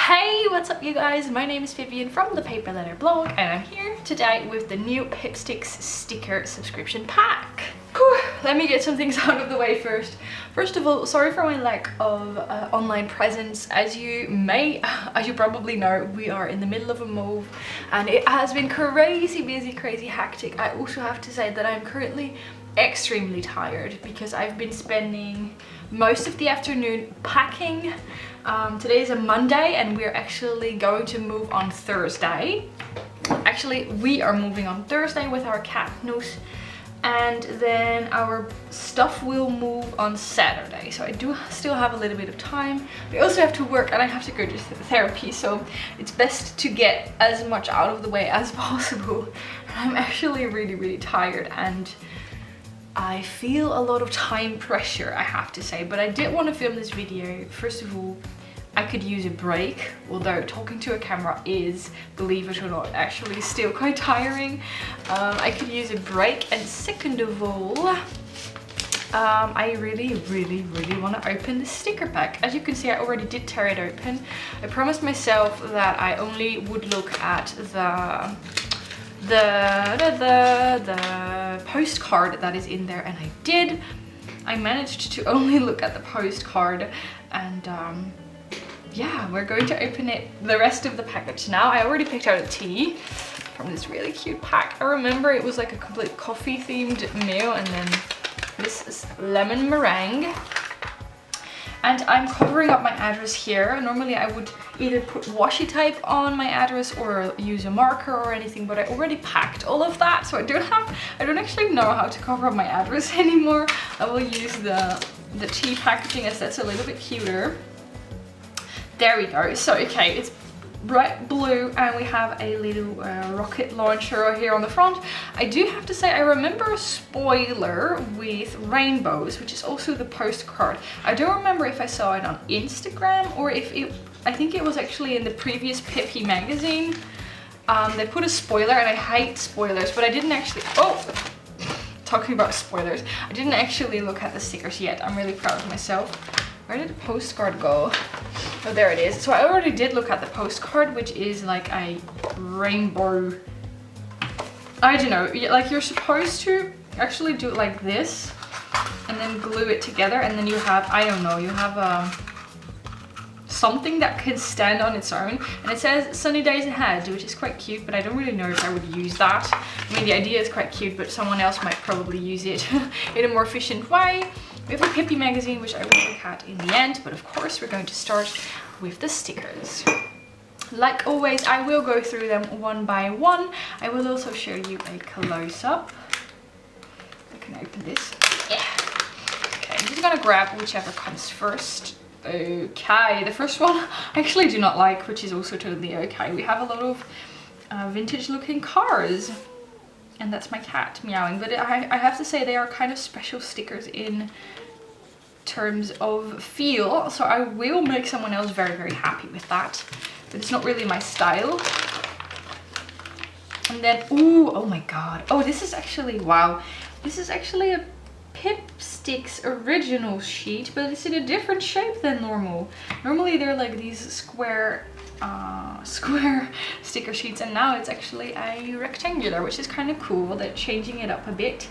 Hey, what's up you guys? My name is Vivian from ThePaperLetterBlog and I'm here today with the new Pipsticks sticker subscription pack. Whew, let me get some things out of the way first. First of all, sorry for my lack of online presence. As you probably know, we are in the middle of a move and it has been crazy busy, crazy hectic. I also have to say that I'm currently extremely tired because I've been spending most of the afternoon packing. Today is a Monday and we're actually going to move on Thursday. Actually, we are moving on Thursday with our cat Noose, and then our stuff will move on Saturday. So I do still have a little bit of time. We also have to work and I have to go to therapy, so it's best to get as much out of the way as possible. I'm actually really tired and I feel a lot of time pressure, I have to say, but I did want to film this video. First of all, I could use a break, although talking to a camera is, believe it or not, actually still quite tiring. I could use a break, and second of all, I really want to open the sticker pack. As you can see, I already did tear it open. I promised myself that I only would look at the postcard that is in there, and I did. I managed to only look at the postcard, and yeah, we're going to open the rest of the package now. I already picked out a tea from this really cute pack. I remember it was like a complete coffee themed meal, and then this is lemon meringue. And I'm covering up my address here. Normally I would either put washi tape on my address or use a marker or anything, but I already packed all of that, so I don't actually know how to cover up my address anymore. I will use the tea packaging, as that's a little bit cuter. There we go. So okay, it's bright blue and we have a little rocket launcher here on the front. I do have to say, I remember a spoiler with rainbows, which is also the postcard. I don't remember if I saw it on Instagram or I think it was actually in the previous Pippi magazine. They put a spoiler, and I hate spoilers, but I didn't actually, talking about spoilers, I didn't actually look at the stickers yet. I'm really proud of myself. Where did the postcard go? Oh, there it is. So I already did look at the postcard, which is like a rainbow. I don't know, like you're supposed to actually do it like this and then glue it together, and then you have, I don't know, you have something that can stand on its own, and it says sunny days ahead, which is quite cute, but I don't really know if I would use that. I mean, the idea is quite cute, but someone else might probably use it in a more efficient way. We have a Pippi magazine, which I will look at in the end, but of course we're going to start with the stickers. Like always, I will go through them one by one. I will also show you a close-up. I can open this. Yeah. Okay, I'm just gonna grab whichever comes first. Okay, the first one I actually do not like, which is also totally okay. We have a lot of vintage looking cars. And that's my cat meowing, but I have to say they are kind of special stickers in terms of feel, so I will make someone else very happy with that, but it's not really my style. And then, ooh, oh my god, oh, this is actually, wow, this is actually a Pipsticks original sheet, but it's in a different shape than normal. Normally they're like these square sticker sheets, and now it's actually a rectangular, which is kind of cool. They're changing it up a bit,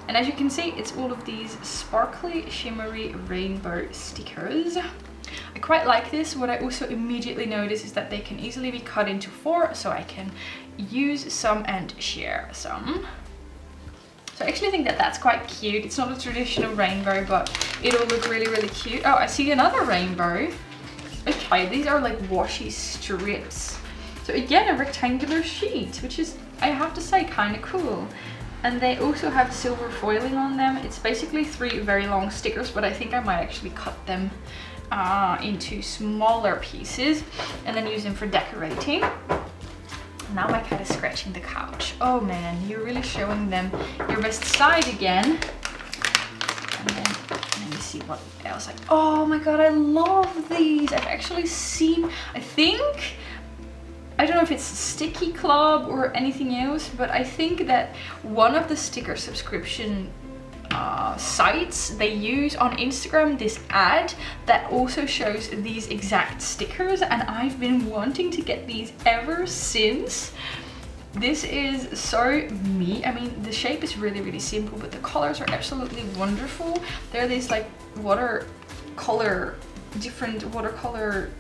and as you can see, it's all of these sparkly shimmery rainbow stickers. I quite like this. What I also immediately notice is that they can easily be cut into 4, so I can use some and share some. So I actually think that that's quite cute. It's not a traditional rainbow, but it'll look really cute. Oh, I see another rainbow. Okay, these are like washi strips. So again, a rectangular sheet, which is, I have to say, kind of cool. And they also have silver foiling on them. It's basically 3 very long stickers, but I think I might actually cut them into smaller pieces and then use them for decorating. Now my cat is scratching the couch. Oh man, you're really showing them your best side again. And then let me see what else. Oh my god, I love these. I've actually seen, I don't know if it's Sticky Club or anything else, but I think that one of the sticker subscription sites, they use on Instagram this ad that also shows these exact stickers, and I've been wanting to get these ever since. This is so me. I mean, the shape is really simple, but the colors are absolutely wonderful. They're these like different watercolor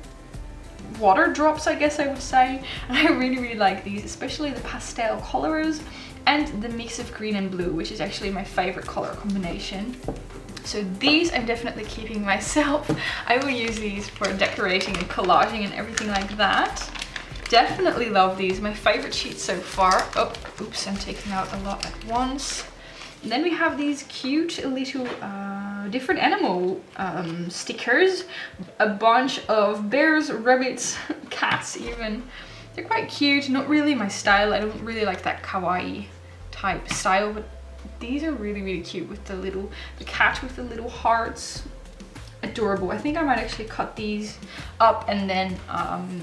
water drops, I guess I would say, and I really like these, especially the pastel colors and the mix of green and blue, which is actually my favorite color combination. So these I'm definitely keeping myself. I will use these for decorating and collaging and everything like that. Definitely love these. My favorite sheets so far. Oh, oops, I'm taking out a lot at once. And then we have these cute little different animal stickers. A bunch of bears, rabbits, cats even. They're quite cute. Not really my style. I don't really like that kawaii type style, but these are really cute with the cat with the little hearts. Adorable. I think I might actually cut these up and then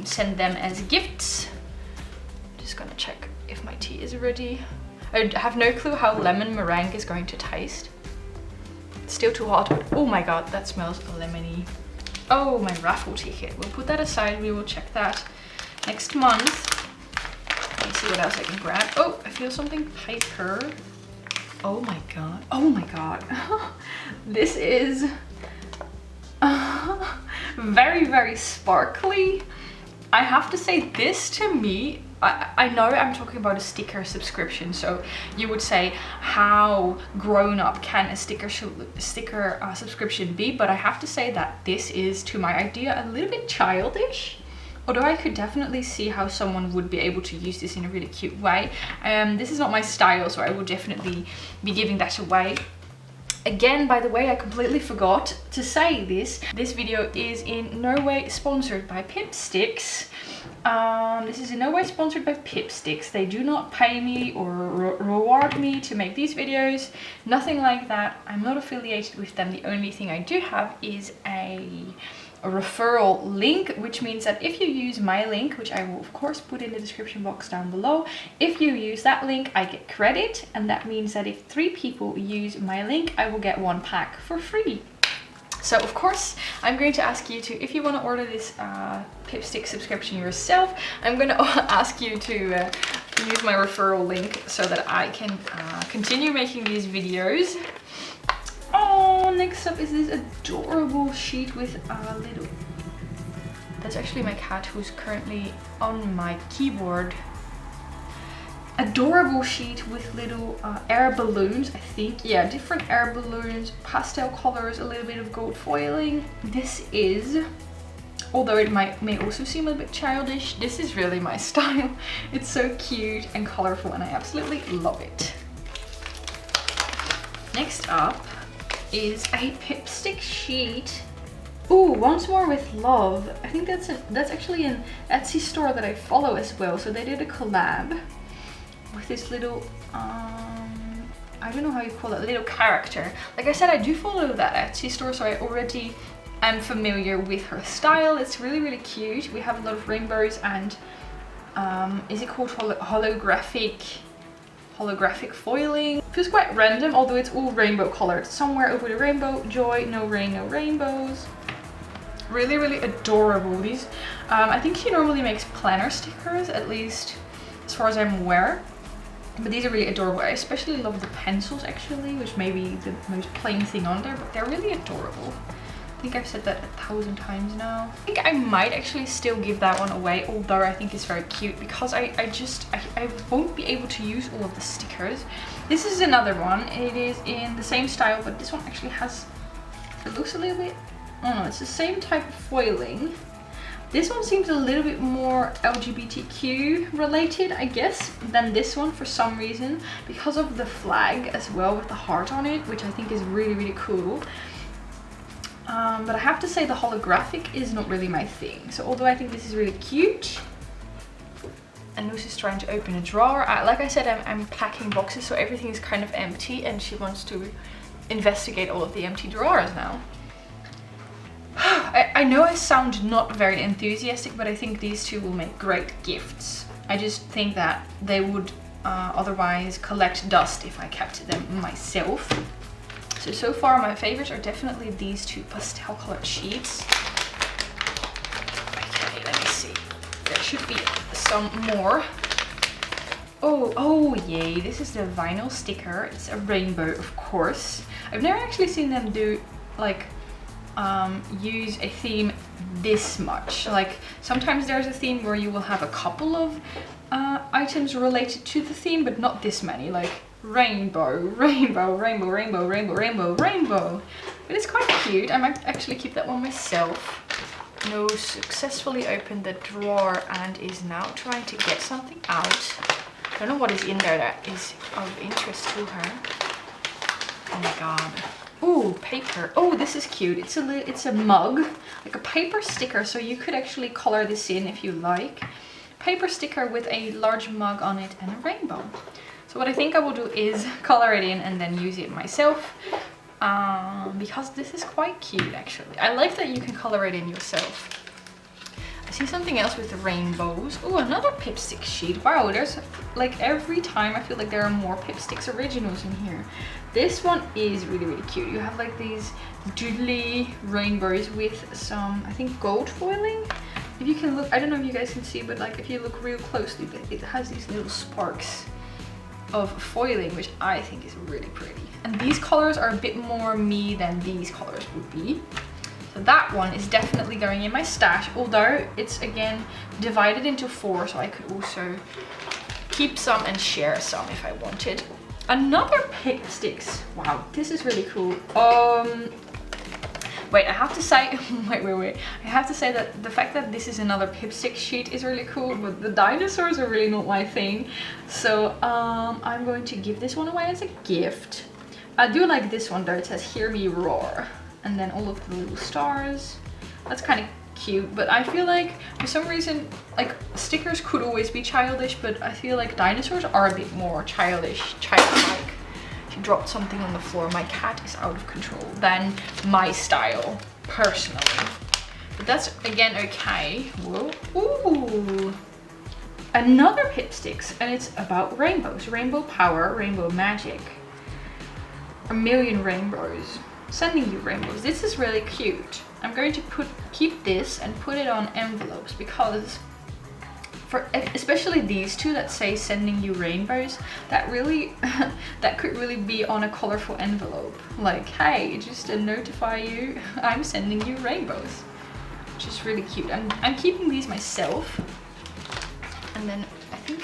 send them as gifts. Just gonna check if my tea is ready. I have no clue how lemon meringue is going to taste. It's still too hot, but oh my god, that smells lemony. Oh, my raffle ticket. We'll put that aside. We will check that next month. Let me see what else I can grab. Oh, I feel something paper. Oh my god. Oh my god. This is very sparkly. I have to say, this to me, I know I'm talking about a sticker subscription, so you would say how grown up can a sticker subscription be, but I have to say that this is, to my idea, a little bit childish. Although I could definitely see how someone would be able to use this in a really cute way. This is not my style, so I will definitely be giving that away. Again, by the way, I completely forgot to say this. This video is in no way sponsored by Pipsticks. This is in no way sponsored by Pipsticks. They do not pay me or reward me to make these videos. Nothing like that. I'm not affiliated with them. The only thing I do have is a referral link, which means that if you use my link, which I will of course put in the description box down below, if you use that link, I get credit, and that means that if 3 people use my link, I will get 1 pack for free. So of course, I'm going to ask you to, if you want to order this Pipstick subscription yourself, I'm going to ask you to use my referral link so that I can continue making these videos. Oh, next up is this adorable sheet with a little... That's actually my cat who's currently on my keyboard. Adorable sheet with little air balloons, I think. Yeah, different air balloons, pastel colors, a little bit of gold foiling. This is, although it may also seem a bit childish, this is really my style. It's so cute and colorful and I absolutely love it. Next up is a Pipstick sheet. Ooh, Once More with Love. I think that's actually an Etsy store that I follow as well. So they did a collab with this little, I don't know how you call it, little character. Like I said, I do follow that Etsy store, so I already am familiar with her style. It's really cute. We have a lot of rainbows and, is it called holographic foiling? Feels quite random, although it's all rainbow colored. Somewhere over the rainbow, joy, no rain, no rainbows. Really adorable. These, I think she normally makes planner stickers, at least as far as I'm aware. But these are really adorable. I especially love the pencils actually, which may be the most plain thing on there, but they're really adorable. I think I've said that 1,000 times now. I think I might actually still give that one away, although I think it's very cute, because I won't be able to use all of the stickers. This is another one. It is in the same style, but this one actually has, it looks a little bit, I don't know, it's the same type of foiling. This one seems a little bit more LGBTQ related, I guess, than this one for some reason, because of the flag as well with the heart on it, which I think is really cool. But I have to say the holographic is not really my thing. So although I think this is really cute, and Lucy's trying to open a drawer. Like I said, I'm packing boxes, so everything is kind of empty, and she wants to investigate all of the empty drawers now. I know I sound not very enthusiastic, but I think these two will make great gifts. I just think that they would otherwise collect dust if I kept them myself. So far my favorites are definitely these two pastel colored sheets. Okay, let me see. There should be some more. Oh yay, this is the vinyl sticker. It's a rainbow, of course. I've never actually seen them do like use a theme this much. Like sometimes there's a theme where you will have a couple of items related to the theme, but not this many. Like rainbow, rainbow, rainbow, rainbow, rainbow, rainbow, rainbow. But it's quite cute. I might actually keep that one myself. No successfully opened the drawer and is now trying to get something out. I don't know what is in there that is of interest to her. Oh my god. Ooh, paper. Oh, this is cute. It's a mug, like a paper sticker, so you could actually color this in if you like. Paper sticker with a large mug on it and a rainbow. So what I think I will do is color it in and then use it myself. Because this is quite cute actually. I like that you can color it in yourself. I see something else with the rainbows. Oh, another Pipstick sheet. Wow, there's like every time I feel like there are more Pipsticks originals in here. This one is really, really cute. You have like these doodly rainbows with some, I think, gold foiling. If you can look, I don't know if you guys can see, but like if you look real closely, it has these little sparks of foiling, which I think is really pretty. And these colors are a bit more me than these colors would be. So that one is definitely going in my stash, although it's again divided into 4, so I could also keep some and share some if I wanted. Another Pipsticks. Wow, this is really cool. Wait, I have to say, wait. I have to say that the fact that this is another Pipstick sheet is really cool, but the dinosaurs are really not my thing. So I'm going to give this one away as a gift. I do like this one though. It says "Hear Me Roar," and then all of the little stars. That's kind of cute, but I feel like for some reason, like stickers could always be childish, but I feel like dinosaurs are a bit more childlike. She dropped something on the floor. My cat is out of control. Than my style, personally. But that's again okay. Whoa. Ooh. Another Pipsticks, and it's about rainbows. Rainbow power, rainbow magic. A million rainbows. Sending you rainbows. This is really cute. I'm going to keep this and put it on envelopes because for especially these two that say sending you rainbows, that really that could really be on a colorful envelope. Like, hey, just to notify you I'm sending you rainbows, which is really cute. I'm keeping these myself. And then I think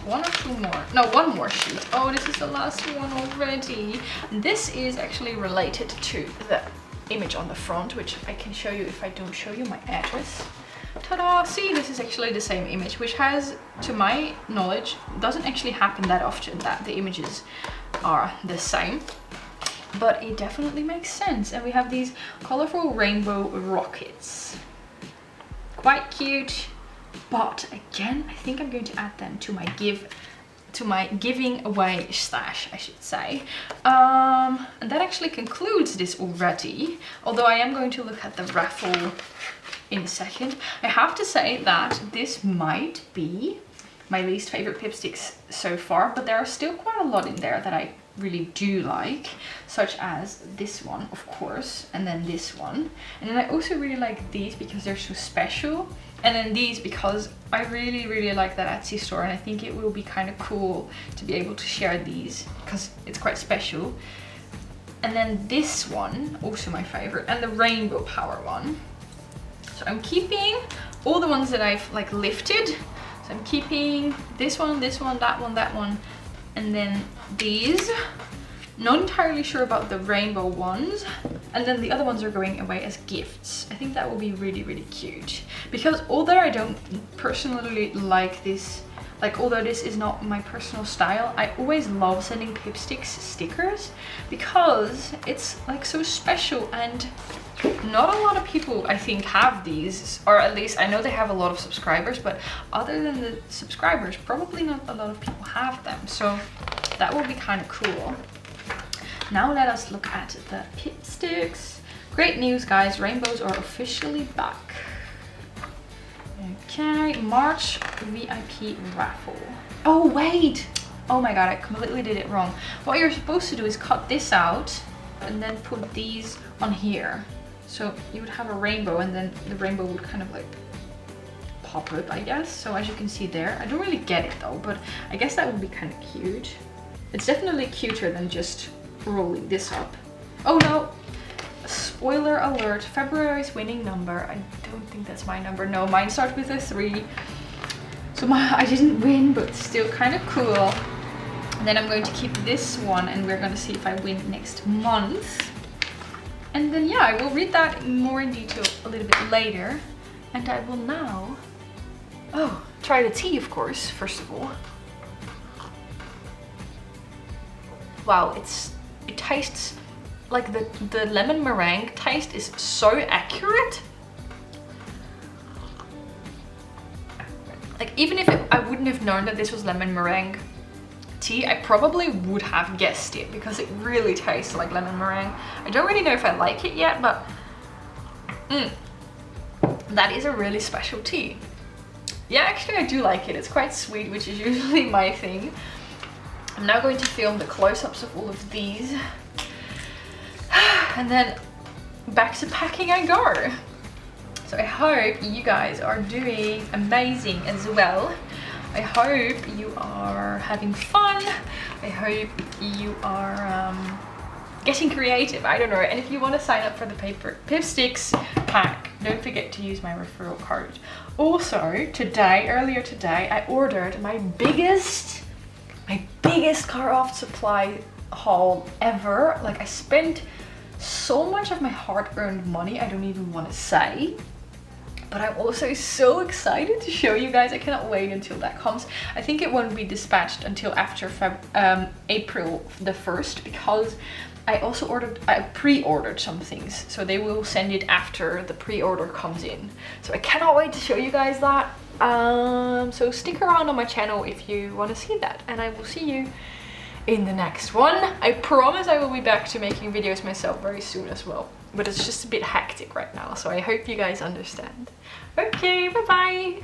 one or two more. No, one more sheet. Oh, this is the last one already. This is actually related to the image on the front, which I can show you if I don't show you my address. Ta-da! See, this is actually the same image, which has, to my knowledge, doesn't actually happen that often that the images are the same. But it definitely makes sense. And we have these colorful rainbow rockets. Quite cute. But again, I think I'm going to add them to my giving away stash, I should say. And that actually concludes this already. Although I am going to look at the raffle in a second. I have to say that this might be my least favorite Pipsticks so far, but there are still quite a lot in there that I really do like, such as this one, of course, and then this one. And then I also really like these because they're so special. And then these because I really like that Etsy store, and I think it will be kind of cool to be able to share these because it's quite special. And then this one, also my favorite, and the rainbow power one. So I'm keeping all the ones that I've like lifted. So I'm keeping this one, that one, and then these. Not entirely sure about the rainbow ones. And then the other ones are going away as gifts. I think that will be really cute. Because although I don't personally like this, like although this is not my personal style, I always love sending Pipsticks stickers because it's like so special, and not a lot of people I think have these, or at least I know they have a lot of subscribers, but other than the subscribers, probably not a lot of people have them. So that will be kind of cool. Now let us look at the Pipsticks. Great news, guys, rainbows are officially back. Okay, March VIP raffle. Oh wait, oh my god, I completely did it wrong. What you're supposed to do is cut this out and then put these on here. So you would have a rainbow, and then the rainbow would kind of like pop up, I guess. So as you can see there, I don't really get it though, but I guess that would be kind of cute. It's definitely cuter than just rolling this up. Oh no, spoiler alert, February's winning number. I don't think that's my number. No, mine starts with a 3. So I didn't win, but still kind of cool. And then I'm going to keep this one, and we're going to see if I win next month. And then yeah, I will read that more in detail a little bit later. And I will now, try the tea, of course, first of all. Wow, it tastes like the lemon meringue taste is so accurate. Like even if I wouldn't have known that this was lemon meringue tea, I probably would have guessed it because it really tastes like lemon meringue. I don't really know if I like it yet, but that is a really special tea. Yeah, actually I do like it. It's quite sweet, which is usually my thing. I'm now going to film the close-ups of all of these. And then back to packing I go. So I hope you guys are doing amazing as well. I hope you are having fun. I hope you are getting creative. I don't know. And if you want to sign up for the Pipsticks pack, don't forget to use my referral code. Also, earlier today, I ordered my biggest craft supply haul ever. Like I spent so much of my hard-earned money, I don't even want to say. But I'm also so excited to show you guys. I cannot wait until that comes. I think it won't be dispatched until after April the 1st, because I pre-ordered some things. So they will send it after the pre-order comes in. So I cannot wait to show you guys that. So stick around on my channel if you want to see that. And I will see you in the next one. I promise I will be back to making videos myself very soon as well. But it's just a bit hectic right now, so I hope you guys understand. Okay, bye bye!